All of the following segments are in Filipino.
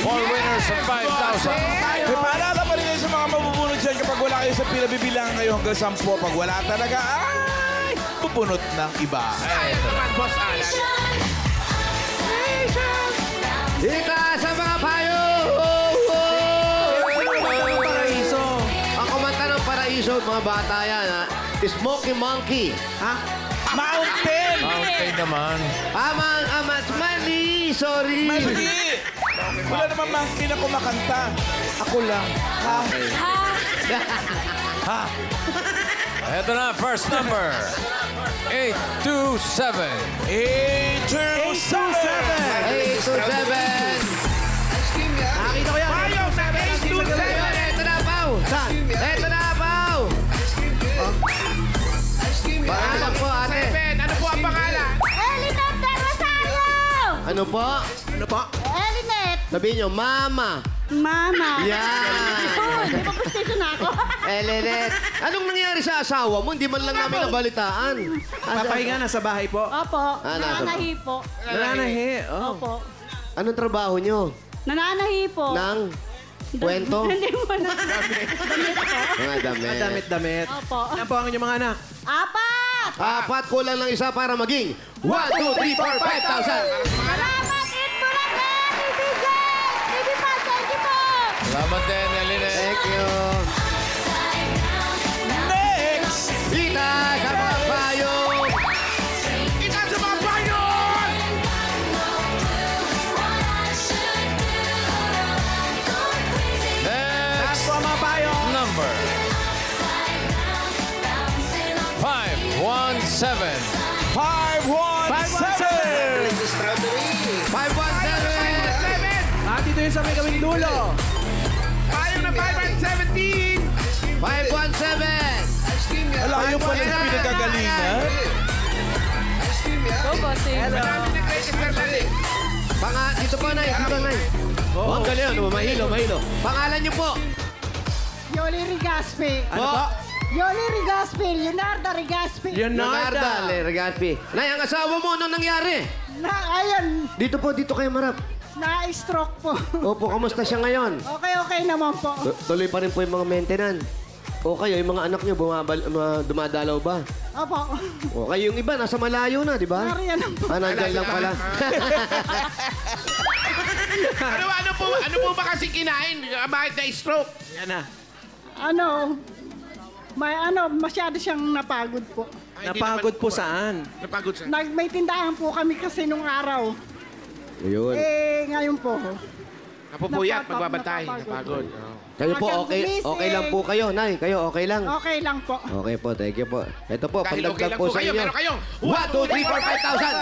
for winners of 5,000. May paalala pa rin kayo sa mga mabubunot dyan kapag wala kayo sa pila, bibilang kayo hanggang 10. Pag wala talaga, ay, bubunot ng iba. Ayun naman, Boss Alan. Dita sa mga payo! Paraiso. Ang kumanta ng Paraiso, mga bata yan, ha? Smoky Monkey. Ha? Mountain! Mountain naman. Amas, mali! Sorry! Mali! Wala naman monkey na kumakanta. Ako lang. Ha? Ha? Ito na, first number. 827. 827! 827! Nakakita ko yan. Payong na 827. Ito na, Pao! Saan? Ito na, Pao! Pangalan po, ate. 7. Ano po ang pangalan? Elinet del Rosario! Ano po? Ano po? Elinet! Sabihin nyo, Mama. Mama! Yan! Di ba postation ako? Elenet. Anong nangyari sa asawa mo? Hindi man lang namin nabalitaan. Papahinga na sa bahay po. Opo, nasa po. nananahi po. Nananahi. Oh. Opo. Anong trabaho nyo? Nananahi po. Nang kwento? Hindi mo na. Damit po. Mga damit. Damit. Opo. Yan po ang inyong mga anak. Apat! Apat, kulang lang isa para maging 1, 2, 3, 4, 5,000. Salamat, Eat Bulacan! BBJ! BB Pal, thank you po! Salamat din, Eline. Thank you. Next! Dita sa mga payo. Ita sa mga payon! Next Po ang mga payo. number. 517. 517! 517. Ah, dito yun sa may gawing dulo. Payong na 517. 517. Alayo pa ng pinagagalingan. Marami nag-register na rin. Dito po, Nay. Dito, Nay. Oh, ang galing. Mahilo. Pangalan niyo po. Yoli Rigaspi. Ano po? Yoli Rigaspi. Leonardo Rigaspi. Leonarda Legaspi. Nay, ang asawa mo, anong nangyari? Ayun, Dito kayo marap. na-stroke po. Opo, kamusta siya ngayon? Okay naman po. Tuloy pa rin po yung mga maintenance. O kayo, yung mga anak niyo, dumadalaw ba? Opo. O kayo, yung iba, nasa malayo na, di ba? Nariyan lang po. Nandyan lang pala. Ano po ba kasi kinain? Bakit na-stroke? Yan na. Masyado siyang napagod po. Ay, hindi Napagod naman po saan? Napagod sa... May tindahan po kami kasi nung araw. Ayun. Ngayon po. Napupuyat, magbabantay. Napapagod. Napagod. Oh. Kayo po, okay lang po kayo, Nay. Kayo, okay lang? Okay lang po. Okay po, thank you po. Ito po, Dahil okay pagdagdag lang po sa kayo, inyo. meron kayong 1, 2, 3, 4, 5,000!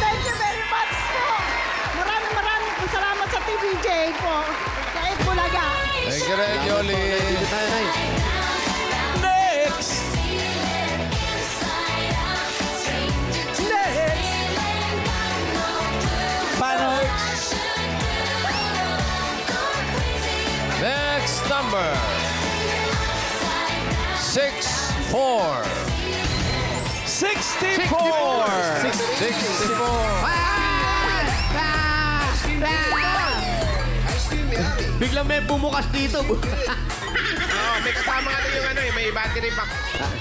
Thank you very much po. Maraming po salamat sa TVJ po. Sa Eat Bulaga. Thank you rin, Yoli. Dito tayo, Nay. Next! Paano? Next number. 64. 64! 64. Biglang may bumukas dito. May kasama nga yung may battery pack.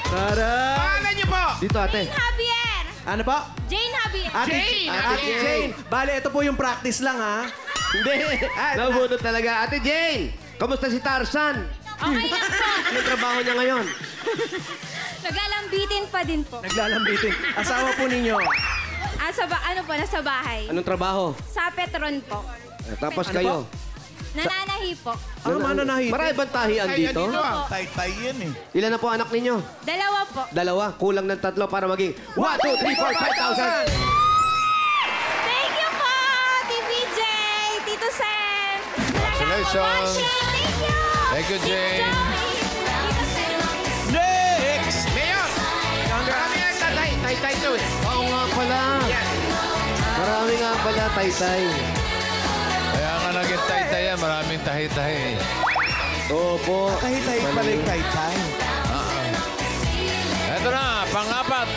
Tara! Pangalan niyo po! Dito, ate. Javier. Ano po? Jane Javier. Jane! Ate Jane. Bale, ito po yung practice lang, ha? Hindi. Nabunod talaga. Ate Jane, kamusta si Tarzan? Okay lang po. Anong trabaho niya ngayon? Naglalambitin pa din po. Naglalambitin. Asawa po ninyo. Nasa bahay. Anong trabaho? Sa Petron po. Tapos Ano kayo? Nananahi po. Ano mananahi? Marami bang tahian Ay, dito? dito ah. Tay-tay yan eh. Ilan na po anak ninyo? Dalawa po. Dalawa. Kulang ng 3 para maging 1, 2, 3, 4, 5,000! Thank you po, TVJ, Tito Sen. Congratulations. Thank you. Thank you, Jane. Tito Sen. Next! Mayor! Marami nga tatay. Tay-tay to eh. Oo nga pala. Yan. Marami nga pala, tay-tay. Kaya nga naging tay-tay yan. Maraming tahi-tahi. Opo. Tay-tay pala yung tay-tay. Ito na, pang-apat.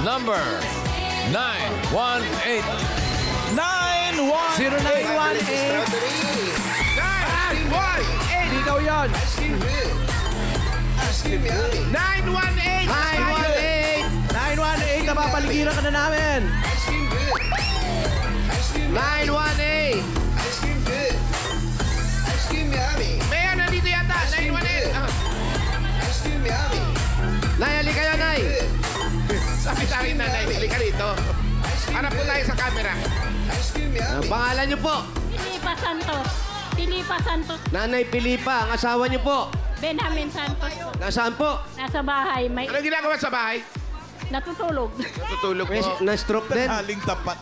Number 918. 918. 0918 918! 918! 918, napapaligiran ka na namin. 918! Mayor, nandito yata. 918. Nay, halika kayo, Nay. Sabi sa akin, nanay, halika rito. Harap po tayo sa camera. Ang pangalan niyo po? Pilipa Santos. Pilipa Santos. Nanay Pilipa, ang asawa niyo po. Benjamin Santos po. Nasaan po? Nasa bahay. May Ano ginagawa sa bahay? natutulog. Natutulog May po. na-stroke din. Haling tapat.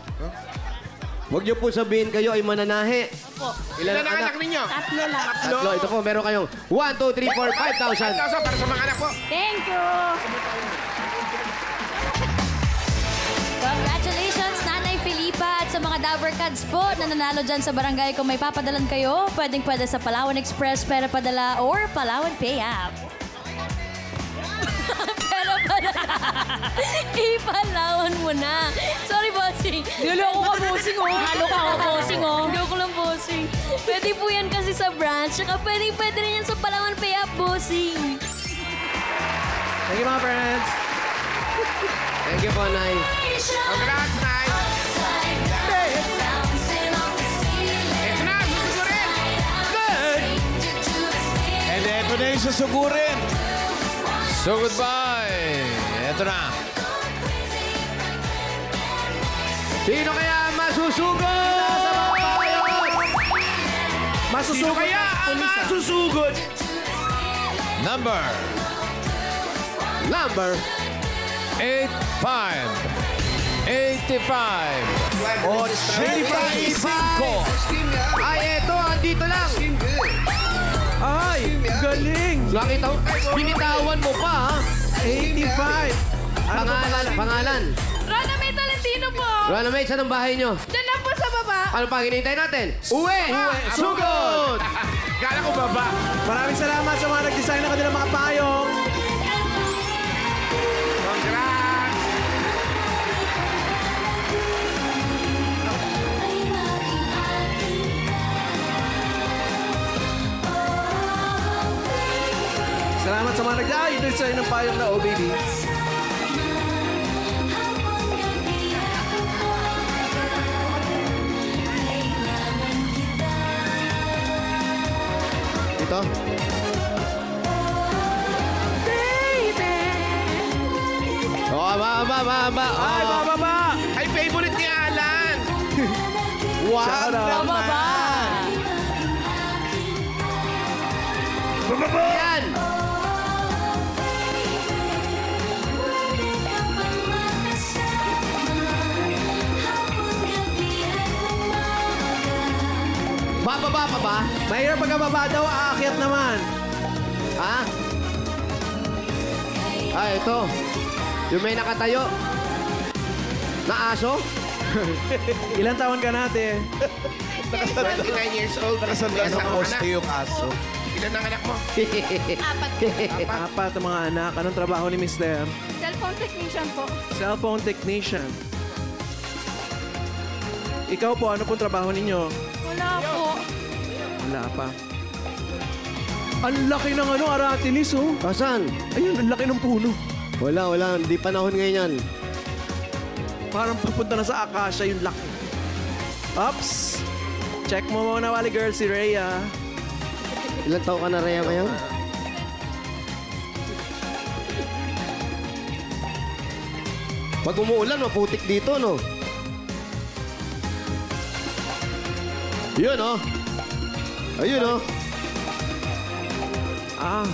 Huwag niyo po sabihin kayo ay mananahi. Po. Ilan Ilan ang anak ninyo? Tatlo lang. Tatlo. Ito po, meron kayong 1, 2, 3, 4, 5,000. 5,000 para sa mga anak po. Thank you. Congratulations, Nanay Filipa at sa mga Dabber Cats po na nanalo dyan sa barangay. Kung may papadalan kayo, pwede sa Palawan Express, Pera Padala, or Palawan Pay App. Pero Padala. Ipalawan mo na. Sorry, bossing. Niloko ka, bossing, oh. Naloko ka, bossing, oh. Niloko lang, bossing. Pwede po yan kasi sa branch. Saka pwede rin yan sa Palawan Pay App, bossing. Thank you, mga friends. Thank you po, Nay. Congrats, Nay. Ito na, susugurin. And eto na yung susugurin. So, goodbye. Ito na. Sino kaya masusugod? Sino Masusugod kaya ang ang pulis, ah. masusugod? Number Number 85. 85. 85. Ay, eto, andito lang. Ay, galing. Nakita ko, binitawan mo pa, ha? 85. Ano ba Pangalan. Rona May Talentino po. Rona May, saan ang bahay nyo? Diyan lang po sa baba. Ano pa, hinihintay natin? Uwi! Sugod! Kala ko baba. Maraming salamat sa mga nag-design ng kanilang mga payong. Congrats. Salamat sa mga nag-design ng payong na OBD. Ito. Oh, mama. Ay, bababa! Ay, favorite ni Alan. Shout out. Yan! Bababa pa ba? Mahirap pagkababa daw, aakyat naman. Ha? Ah, ito. Yung may nakatayo. Na aso? Ilan taon ka natin? 29 years old. Nakasanda May ng asawa ka poste na. yung aso. Ilan ang anak mo? Apat ang mga anak. Anong trabaho ni Mister? Cellphone technician po. Cellphone technician. Ikaw po, ano pong trabaho ninyo? Wala po. Wala pa. Ang laki ng Aratilis, oh. Asan? Ayun, ang laki ng puno. Wala. Hindi panahon ngayon yan. Parang papunta na sa Akasha yung laki. Ups! Check mo muna, Wally Girl, si Rhea. Ilan taon ka na, Rhea, ngayon? Pag umuulan, maputik dito, no? Yun, oh. Ayun, oh. Ah,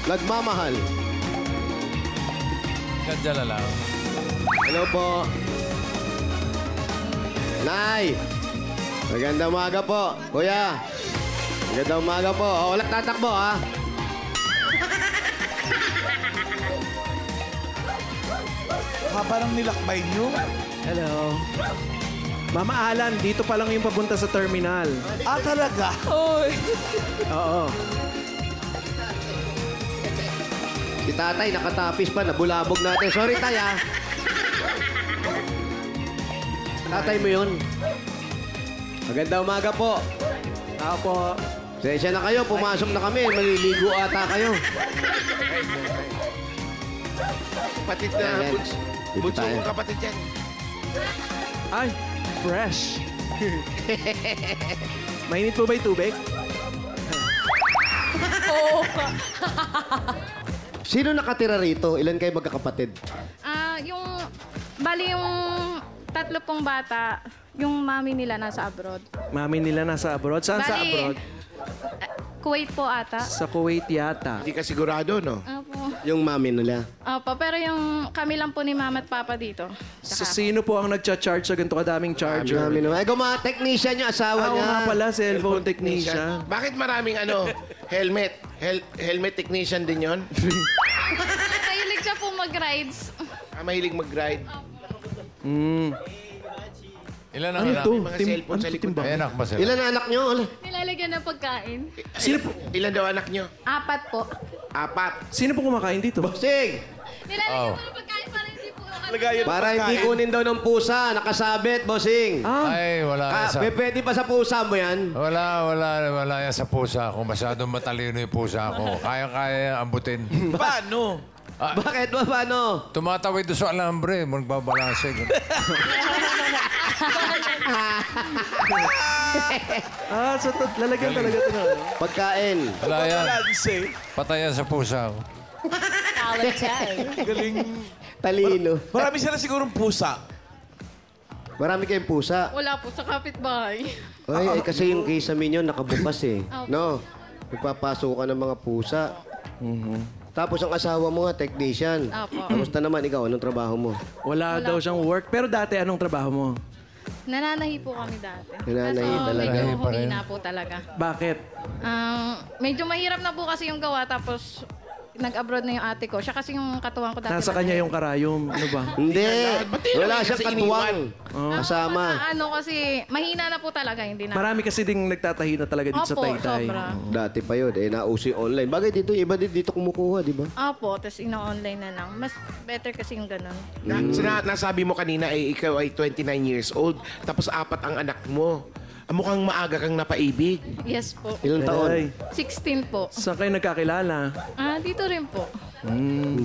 Nagmamahal. Ganda na lang. Hello po. Nay! Magandang umaga po, kuya. Magandang umaga po. O, walang tatakbo, ha? Haba ng nilakbay nyo. hello. Mama Alan, dito pa lang yung papunta sa terminal. Ah, talaga? Oo. Si tatay, nakatapis pa, nabulabog natin. Sorry, tay, ha? Tatay mo yun. Magandang umaga po. Tao po. Sensya na kayo, pumasok na kami. Maliligo ata kayo. Kapatid na, Ayan. bunso. Dito Bunso tayo. kong kapatid yan. Ay, fresh. Mainit po ba yung tubig? Sino nakatira rito? Ilan kayo magkakapatid? Bali yung tatlo pong bata, yung mami nila nasa abroad. Mami nila nasa abroad. Saan sa Bali, abroad? Kuwait po ata. Sa Kuwait yata. Hindi ka sigurado, no? Opo. Yung mami nila. Opo, pero yung kami lang po ni mama at papa dito. So, sino po ang nagcha-charge sa ganito kadaming charger? Mami naman. Ay, mga technician niya, asawa Oo niya. nga pala, cellphone technician. Bakit maraming helmet? Helmet technician din yon? Mahilig siya po mag-rides. Mahilig mag-ride. Ilan ang Ano anak? to? Mga cellphone sa likod. May anak ba sila? Ilan ang anak niyo? Nilalagyan ng pagkain. Sino po, Ilan daw anak nyo? 4 po. 4. sino po kumakain dito? Bossing! Nilalagyan po ng pagkain para hindi po... Lagayan ng Para hindi pagkain. kunin daw ng pusa, nakasabit, bossing. Ay, wala yan sa... Pwede pa sa pusa mo yan. Wala yan sa pusa ko. Masyadong matalino yung pusa ko. Kaya ambutin. Paano? Bakit ba paano? Tumatawid doon sa alambre. Magbabalanse. So lalagyan talaga ito na. Pagkain. Wala yan. Balance. Patay yan sa pusa ko. Galing. Talino. Marami sila sigurong pusa. Marami kayong pusa. Wala po sa kapitbahay. Ay, kasi yung kisame nyo nakabukas eh. No? Nagpapasok ka ng mga pusa. Tapos ang asawa mo nga, technician. Opo. Kamusta naman ikaw? Anong trabaho mo? Wala daw siyang work. Pero dati, anong trabaho mo? Nananahi po kami dati. Nananahi Kaso talaga. medyo Pa rin. humina po talaga. Bakit? Medyo mahirap na po kasi yung gawa tapos nag-abroad na yung ate ko. Siya kasi yung katuwang ko dati. Nasa kanya yung karayom. Ano ba? Hindi. Ba't di Wala naman siyang kasi katuwang. Kasama. Kasi mahina na po talaga. Hindi na. Marami kasi ding nagtatahi na talaga dito sa Opo, Taytay. sobra. Dati pa yun. Nauso yung online. Bagay dito, iba din dito kumukuha, di ba? Opo, tapos ina-online na lang. Mas better kasi yung ganun. Nasabi mo kanina ikaw ay 29 years old, tapos 4 ang anak mo. Mukhang maaga kang napaibig. Yes po. Ilang taon? Ay, 16 po. saan kayo nagkakilala? Dito rin po.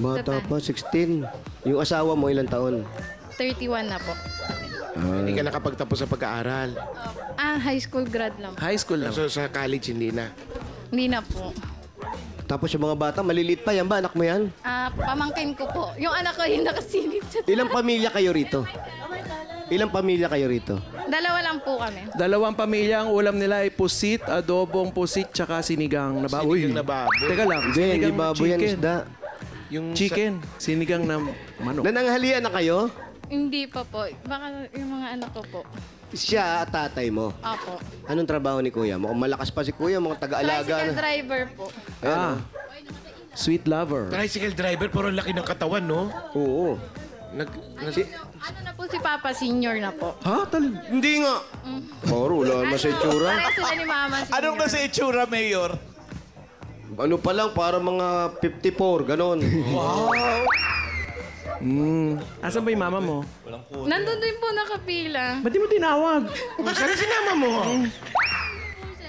Bata pa, 16. Yung asawa mo, ilang taon? 31 na po. Hindi ka nakapagtapos sa pag-aaral. High school grad lang. High school lang. So sa college, hindi na. Hindi na po. Tapos yung mga bata, maliliit pa yan ba? Anak mo yan? Pamangkin ko po. Yung anak ko yung nakasilip sa... Ilang pamilya kayo rito? Ilang pamilya kayo rito? 2 lang po kami. 2 pamilya, ang ulam nila ay pusit, adobong pusit, tsaka sinigang na baboy. Sinigang na baboy. Teka lang, Hindi, hindi sinigang baboy yan, chicken. isda. Yung Chicken, sinigang na manok. Nananghalian na kayo? Hindi pa po. Baka yung mga anak ko po. Siya at tatay mo. Opo. Anong trabaho ni kuya? Mukhang malakas pa si kuya, mga taga-alaga Tricycle na. driver po. Sweet lover. tricycle driver, pero ang laki ng katawan, no? Oo. Ano na po si Papa? Senior na po. Ha? Hindi nga. Paro, wala naman sa itsura. Pareho sila ni Mama senior. Anong nasa itsura, Mayor? Ano pa lang, para mga 54, ganon. Asan ba yung mama mo? Nandun din po nakapila. Ba't di mo tinawag? Saan sinama mo?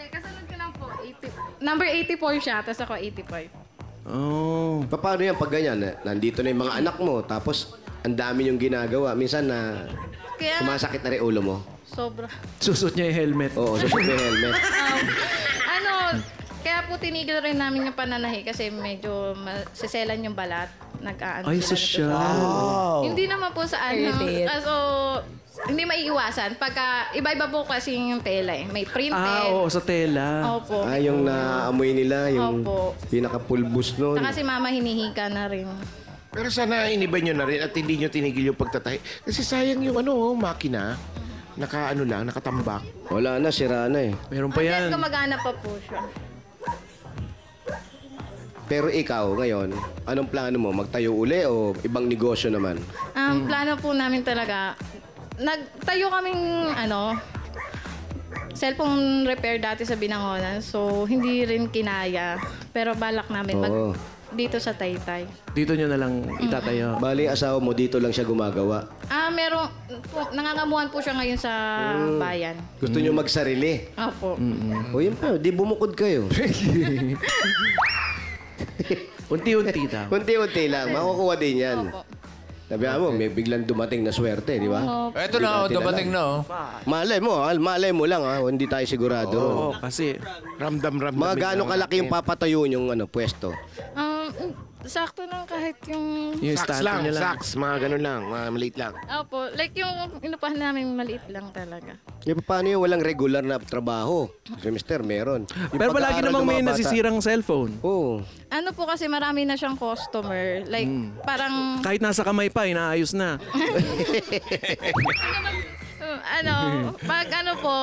Kasunod ko lang po. Number 84 siya, tapos ako 85. Oh. Paano yan pag ganyan? Nandito na yung mga anak mo, tapos ang dami yung ginagawa. Minsan na Kaya sumasakit na rin ulo mo. sobra. Susot niya yung helmet. Oo, sa may helmet. Kaya po tinigil rin namin yung pananahi kasi medyo siselan yung balat. Nag-aano Ay, sila. sosyal. Hindi naman po sa ano. So, hindi maiiwasan. Pagka, iba-iba po kasi yung tela eh. May printed. Oo, sa tela. Opo. Yung naamoy nila, yung Opo. pinaka-pulbus nun. Saka si Mama hinihika na rin. Pero sana iniba nyo na rin at hindi nyo tinigil yung pagtatahi. Kasi sayang yung makina. Nakatambak. Wala na, sira na eh. Meron pa yan. Gumagana pa po siya. Pero ikaw, ngayon, anong plano mo? Magtayo uli o ibang negosyo naman? Ang plano po namin talaga, nagtayo kaming cellphone repair dati sa Binangonan. So, hindi rin kinaya. Pero balak namin Oo. dito sa Taytay. Dito nyo na lang itatayo. Bali, asawa mo dito lang siya gumagawa. Merong, nangangamuhan po siya ngayon sa bayan. Gusto nyo magsarili. Opo. O yun pa, di bumukod kayo. Unti-unti daw. Unti-unti lang, makukuha din yan. Opo. Sabi mo, may biglang dumating na swerte, di ba? Eto na, dumating na, oh. Malay mo lang, ha? Hindi tayo sigurado. Oo, kasi Ramdam-ramdam. Mga gaano kalaki yung papatayo yung pwesto? Sakto lang kahit yung... yung Saks stand lang, nyo lang. saks. Mga ganun lang, mga maliit lang. Opo. Like yung inupahan namin maliit lang talaga. Paano yung walang regular na trabaho? Semester, meron. Yung Pero palagi pag-aaral namang ng may mga bata- nasisirang cellphone. Oo. Ano po kasi marami na siyang customer. Like, parang... Kahit nasa kamay pa, inaayos na. pag ano po,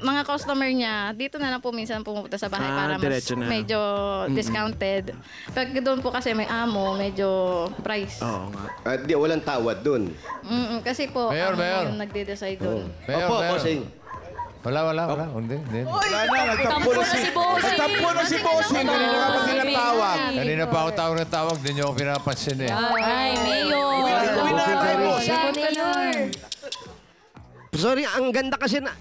mga customer niya, dito na lang po minsan pumupunta sa bahay para mas diretso na. medyo discounted. Pag doon po kasi may amo, medyo price. Oo nga. At di, walang tawad dun. Kasi po, Mayor, amo Mayor. yung nagde-decide doon. Mayor, Opo, Mayor. bossing. Wala. Hindi. Wala na, nagtampo na si Bossing. Nagtampo na si Bossing. Kanina ka pa tinatawag. Kanina pa ako tawag, di niyo ako pinapansin eh. Ay, Mayor. Mayor. Sorry, ang ganda kasi na...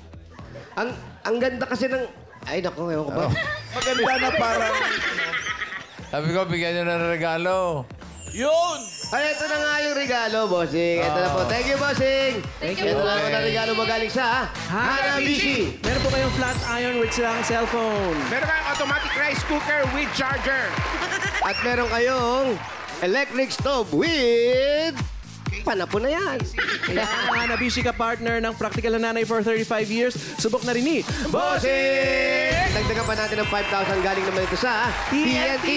Ang ganda kasi ng... Ay, naku, ewan ko ba? Maganda na parang... Sabi ko, bigyan niyo ng regalo. Yun! Ay, ito na nga yung regalo, bossing. Ito na po. Thank you, bossing. Thank you Ito po. na po na regalo magaling sa Hanabishi. Meron po kayong flat iron with silang cellphone. Meron kang automatic rice cooker with charger. At meron kayong electric stove with... Panapo na yan. Kaya ang Hanabishi ka partner ng Practical na Nanay for 35 years. Subok na rin ni Bossing! Dagdagan pa natin ng 5,000 galing naman ito sa TNT.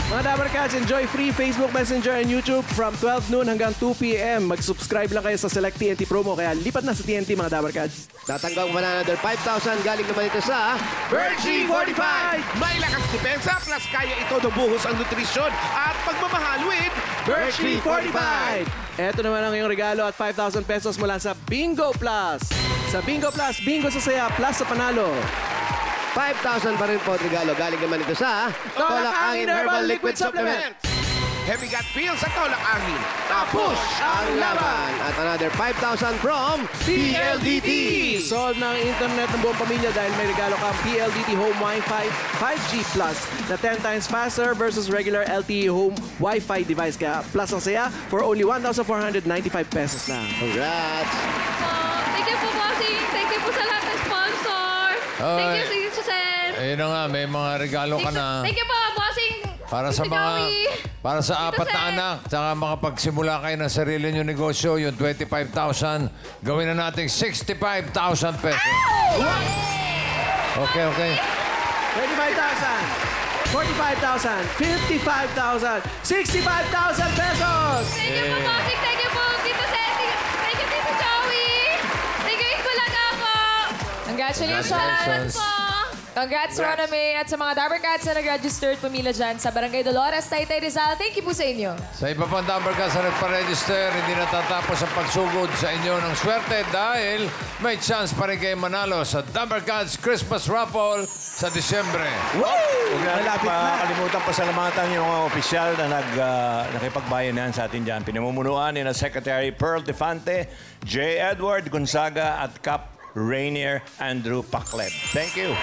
Mga Dabber Cats, enjoy free Facebook Messenger and YouTube from 12 noon hanggang 2 p.m. Mag-subscribe lang kayo sa Select TNT promo. Kaya lipat na sa TNT, mga Dabber Cats. Tatanggap pa na another 5,000 galing naman ito sa Virtue 45. May lakas depensa plus kaya ito nabuhos ang nutrisyon at pagmamahal with Virtue 45! Ito naman ang iyong regalo at 5,000 pesos mula sa Bingo Plus. Sa Bingo Plus, bingo sa saya, plus sa panalo. 5,000 pa rin po at regalo. Galing naman ito sa Tolak Angin Herbal Liquid Supplement. Heavy gut feel sa tolak angin. Tapos ang laban. At another 5,000 from PLDT. Solve ng internet ng buong pamilya dahil may regalo kang PLDT Home Wi-Fi 5G Plus na 10 times faster versus regular LTE Home Wi-Fi device. Kaya plus ang saya for only 1,495 pesos lang. Congrats. Thank you po, Bossing. Thank you po sa lahat ng sponsor. Thank you, Sir Susan. Ayun na nga, may mga regalo ka na. Thank you po, Bossing. Para sa Tito mga Joey. para sa Tito apat na Sen. anak, tsaka makapagsimula kayo ng sarili nyo negosyo, yung 25,000, gawin na natin 65,000 pesos. Okay. 25,000, 45,000, 55,000, 65,000 pesos! Thank you po, Bossing. Thank you po, Tito Sen. Thank you, Tito Joey. Thank you, Ikulaga po. Congratulations! Congratulations. Congrats, Rona May, at sa mga Dabber Cats na nag-registered pumila dyan sa Barangay Dolores, Taytay Rizal. Thank you po sa inyo. Sa iba pang Dabber Cats na nagpa-register, hindi natatapos ang pagsugod sa inyo ng swerte dahil may chance pa rin kayo manalo sa Dabber Cats Christmas Raffle sa Disyembre. Huwag na kalimutan pasalamatan yung mga opisyal na nakipagbayanan sa atin dyan. Pinamumunuan ni na Secretary Pearl Defante, J. Edward Gonzaga at Cap Rainier Andrew Pacleb. Thank you.